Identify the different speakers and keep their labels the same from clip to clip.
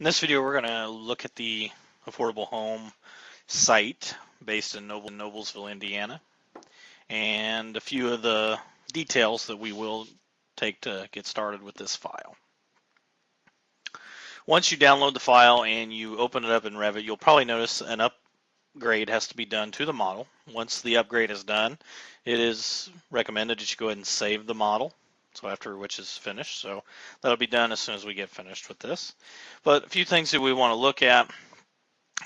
Speaker 1: In this video, we're going to look at the affordable home site based in Noblesville, Indiana, and a few of the details that we will take to get started with this file. Once you download the file and you open it up in Revit, you'll probably notice an upgrade has to be done to the model. Once the upgrade is done, it is recommended that you go ahead and save the model. So after which is finished. So that'll be done as soon as we get finished with this. But a few things that we want to look at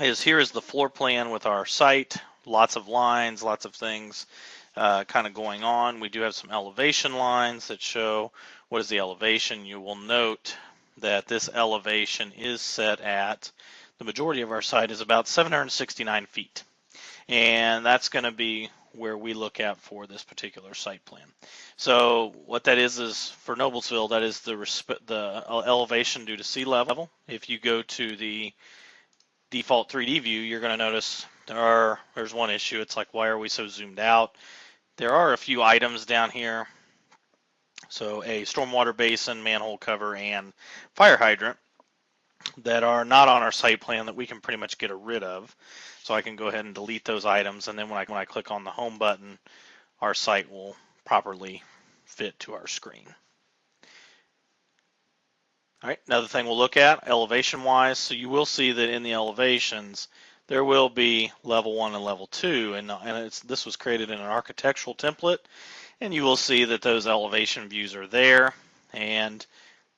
Speaker 1: is here is the floor plan with our site. Lots of lines, lots of things kind of going on. We do have some elevation lines that show what is the elevation. You will note that this elevation is set at, the majority of our site is about 769 feet. And that's going to be where we look at for this particular site plan. So what that is for Noblesville, that is the elevation due to sea level. If you go to the default 3D view, you're going to notice there's one issue. It's like, why are we so zoomed out? There are a few items down here. So a stormwater basin, manhole cover, and fire hydrant that are not on our site plan that we can pretty much get rid of. So I can go ahead and delete those items, and then when I click on the home button, our site will properly fit to our screen. All right, another thing we'll look at elevation wise. So you will see that in the elevations there will be level 1 and level 2, and this was created in an architectural template, and you will see that those elevation views are there, and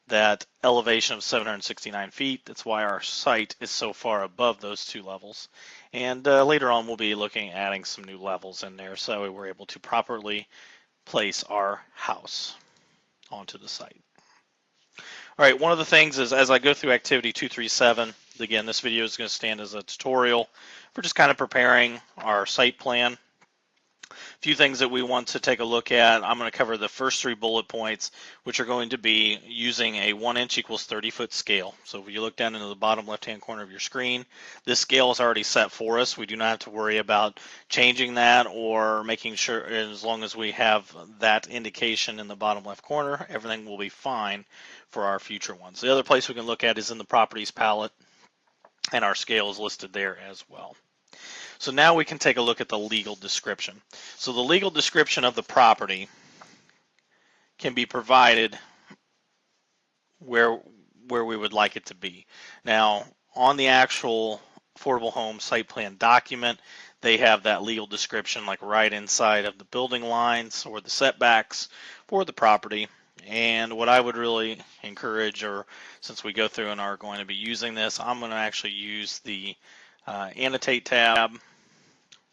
Speaker 1: that elevation of 769 feet. That's why our site is so far above those two levels. And later on, we'll be looking at adding some new levels in there so we're able to properly place our house onto the site. All right, one of the things is as I go through activity 237, again, this video is going to stand as a tutorial for just kind of preparing our site plan. A few things that we want to take a look at. I'm going to cover the first 3 bullet points, which are going to be using a 1 inch equals 30 foot scale. So if you look down into the bottom left hand corner of your screen, this scale is already set for us. We do not have to worry about changing that or making sure, as long as we have that indication in the bottom left corner, everything will be fine for our future ones. The other place we can look at is in the properties palette, and our scale is listed there as well. So now we can take a look at the legal description. So the legal description of the property can be provided where we would like it to be. Now, on the actual affordable home site plan document, they have that legal description like right inside of the building lines or the setbacks for the property. And what I would really encourage, or since we go through and are going to be using this, I'm going to actually use the annotate tab,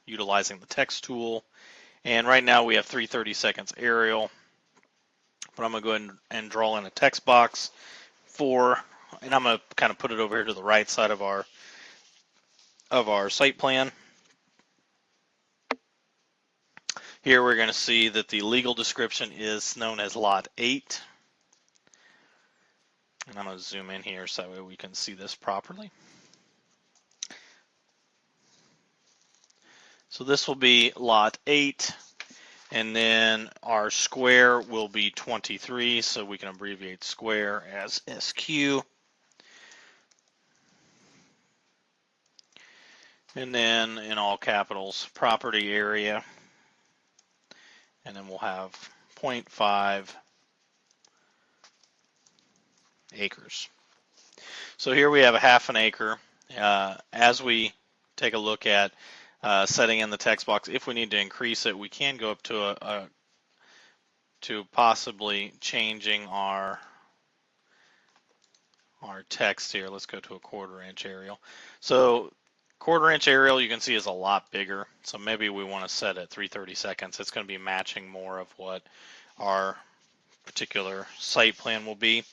Speaker 1: utilizing the text tool. And right now we have 3:30 seconds aerial, but I'm going to go ahead and draw in a text box and I'm going to kind of put it over here to the right side of our site plan. Here we're going to see that the legal description is known as Lot 8. And I'm going to zoom in here so that way we can see this properly. So this will be Lot 8, and then our square will be 23, so we can abbreviate square as SQ. And then in all capitals, property area, and then we'll have 0.5 acres. So here we have a half an acre. As we take a look at setting in the text box, if we need to increase it, we can go up to possibly changing our text here. Let's go to a 1/4 inch aerial. So 1/4 inch aerial, you can see, is a lot bigger. So maybe we want to set at 3:30 seconds. It's going to be matching more of what our particular site plan will be.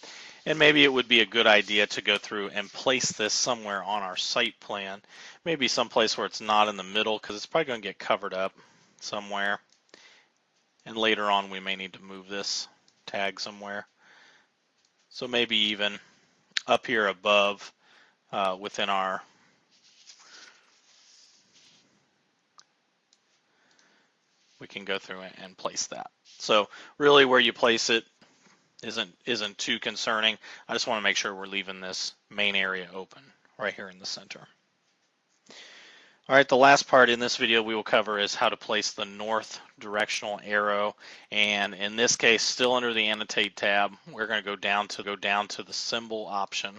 Speaker 1: And maybe it would be a good idea to go through and place this somewhere on our site plan. Maybe someplace where it's not in the middle, because it's probably going to get covered up somewhere. And later on we may need to move this tag somewhere. So maybe even up here above within our we can go through and place that. So really where you place it isn't too concerning. I just want to make sure we're leaving this main area open right here in the center. All right, the last part in this video we will cover is how to place the north directional arrow, and in this case, still under the Annotate tab, we're going to go down to the symbol option.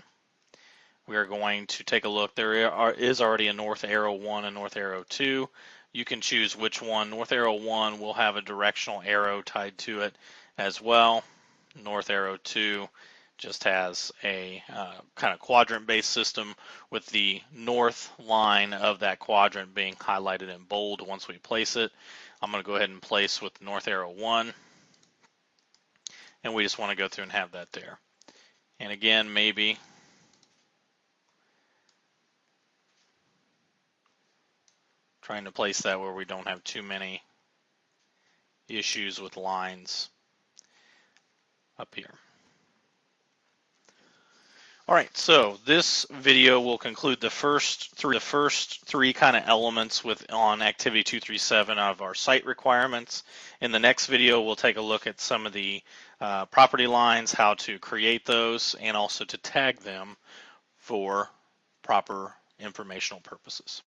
Speaker 1: We are going to take a look. There is already a north arrow 1 and north arrow 2. You can choose which one. North arrow 1 will have a directional arrow tied to it as well. North arrow 2 just has a kind of quadrant-based system with the north line of that quadrant being highlighted in bold once we place it. I'm going to go ahead and place with north arrow 1, and we just want to go through and have that there. And again, maybe trying to place that where we don't have too many issues with lines up here. All right, so this video will conclude the first three kind of elements on Activity 237 of our site requirements. In the next video, we'll take a look at some of the property lines, how to create those, and also to tag them for proper informational purposes.